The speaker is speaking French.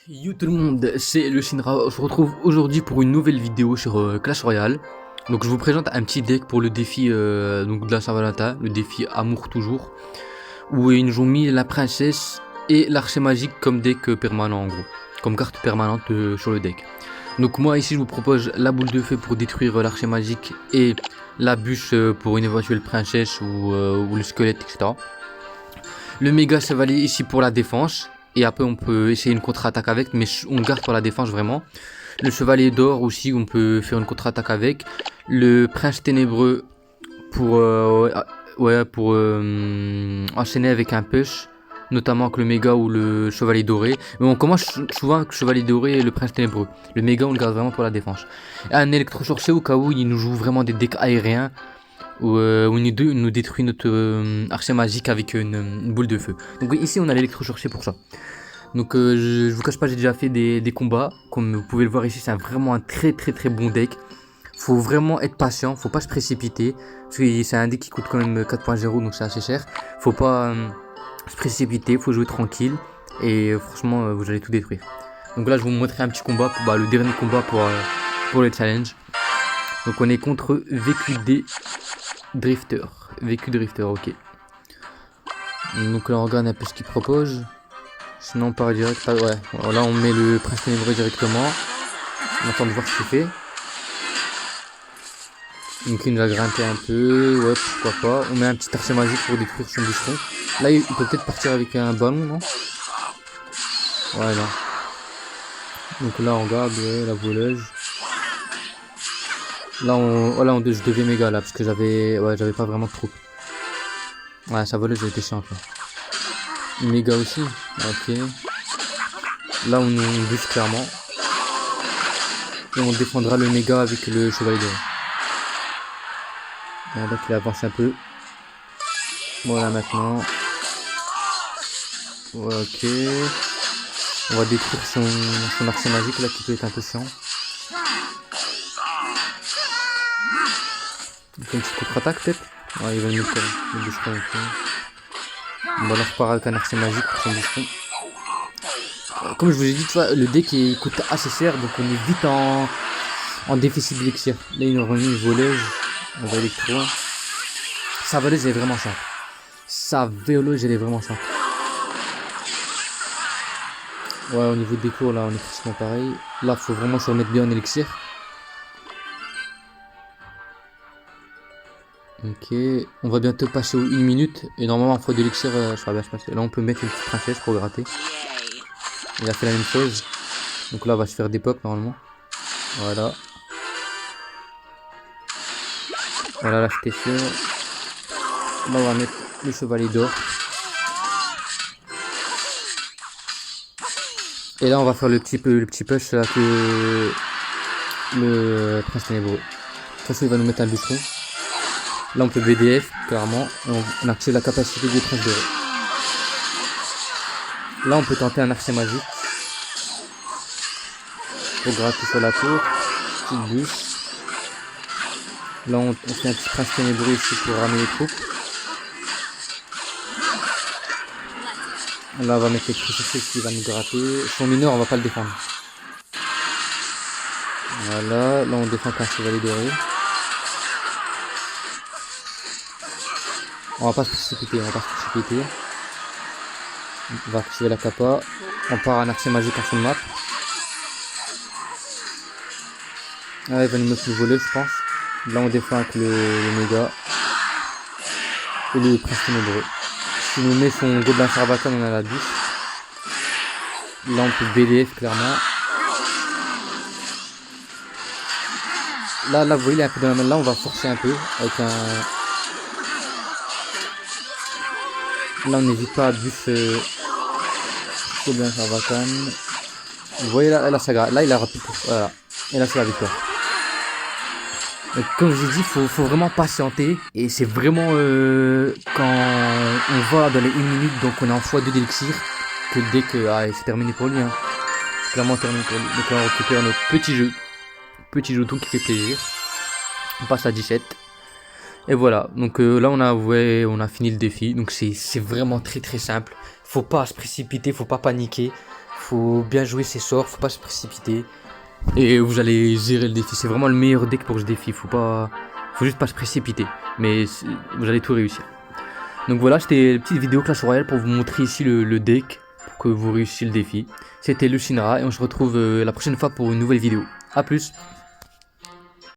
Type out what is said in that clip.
Yo tout le monde, c'est le Shinra. On se retrouve aujourd'hui pour une nouvelle vidéo sur Clash Royale. Donc je vous présente un petit deck pour le défi donc de la Saint-Valentin, le défi Amour toujours, où ils nous ont mis la princesse et l'archer magique comme deck permanent en gros, comme carte permanente sur le deck. Donc moi ici je vous propose la boule de feu pour détruire l'archer magique et la bûche pour une éventuelle princesse ou le squelette, etc. Le méga chevalier ici pour la défense. Et après on peut essayer une contre-attaque avec, mais on garde pour la défense vraiment. Le chevalier d'or aussi, on peut faire une contre-attaque avec. Le prince ténébreux pour, enchaîner avec un push, notamment avec le méga ou le chevalier doré. Mais on commence souvent avec le chevalier doré et le prince ténébreux. Le méga on le garde vraiment pour la défense. Et un électrosorcier au cas où il nous joue vraiment des decks aériens. Où il nous détruit notre archer magique avec une boule de feu. Donc ici on a l'électrosorcier pour ça. Donc je vous cache pas, j'ai déjà fait des combats. Comme vous pouvez le voir ici, c'est vraiment un très bon deck. Faut vraiment être patient, faut pas se précipiter. Parce que c'est un deck qui coûte quand même 4.0, donc c'est assez cher. Faut pas se précipiter, faut jouer tranquille. Et franchement, vous allez tout détruire. Donc là, je vais vous montrer un petit combat, le dernier combat pour le challenge. Donc on est contre VQD Drifter. VQ Drifter, ok. Donc là on regarde un peu ce qu'il propose. Sinon on part direct. Ah, ouais, là on met le prince ténébreux directement. On attend de voir ce qu'il fait. Donc il nous a grimpé un peu. Ouais, pourquoi pas. On met un petit archer magique pour détruire son bûcheron. Là il peut peut-être partir avec un ballon, non? Ouais, là. Donc là on regarde la voleuse. Là je devais méga là parce que j'avais pas vraiment de troupes. Ouais, sa voleuse elle était chiante là. Méga aussi. Ok. Là on bûche clairement. Et on défendra le méga avec le chevalier doré. Donc il avance un peu. Voilà maintenant. Ouais, ok. On va détruire son archer magique là qui peut être un peu chiant. Il fait une petite contre-attaque peut-être. Ouais, il va le mettre le bûcheron. Okay. On va leur repart avec un archer magique pour son bûcheron. Comme je vous ai dit, tu vois, le deck il coûte assez cher, donc on est vite en déficit d'élixir. Là il nous remet une voleuse. On va électro. Sa voleuse elle est vraiment chiante. Sa voleuse elle est vraiment chiante. Ouais, au niveau des cours là on est pratiquement pareil. Là faut vraiment se remettre bien en élixir. Ok, on va bientôt passer aux 1 minute. Et normalement en fois d'élixir ça va bien se passer. Là on peut mettre une petite princesse pour gratter. Il a fait la même chose. Donc là on va se faire des pop normalement. Voilà. Voilà, là c'était sûr. Là on va mettre le chevalier d'or. Et là on va faire le petit push là que le prince ténébreux. De toute façon il va nous mettre un bûcheron. Là on peut BDF clairement. On active la capacité du prince doré. Là on peut tenter un archer magique. Pour gratter sur la tour. Petite bûche. Là on fait un petit prince ténébreux ici pour ramener les troupes. Là on va mettre les crucifix qui va nous gratter. Son mineur on va pas le défendre. Voilà, là on défend qu'un chevalier doré. On va pas se précipiter, On va activer la capa. On part un archer magique en fond de map. Ah, il va nous mettre une voleuse je pense. Là on défend avec le méga. Et le prince ténébreux. Si nous met son gobelin Sarbacane, on a la bûche. Là on peut BDF clairement. Là vous voyez il est un peu dans la main. Là on va forcer un peu avec un. Là on n'hésite pas à bûche gobelin Sarbacane. Vous voyez là ça gratte. Là il a rapide pour. Voilà. Et là c'est la victoire. Donc, comme je vous ai dit, faut vraiment patienter. Et c'est vraiment quand on va dans les 1 minute, donc on est en x2 d'élixir, que dès que c'est terminé pour lui. Hein. C'est clairement terminé pour lui. Donc là on récupère notre petit jeu. Petit jeton qui fait plaisir. On passe à 17. Et voilà. Donc là on a fini le défi. Donc c'est vraiment très simple. Faut pas se précipiter, faut pas paniquer. faut bien jouer ses sorts, faut pas se précipiter. Et vous allez gérer le défi, c'est vraiment le meilleur deck pour ce défi, faut juste pas se précipiter. Mais vous allez tout réussir. Donc voilà, c'était une petite vidéo Clash Royale pour vous montrer ici le deck, pour que vous réussissiez le défi. C'était le Shinra et on se retrouve la prochaine fois pour une nouvelle vidéo. A plus.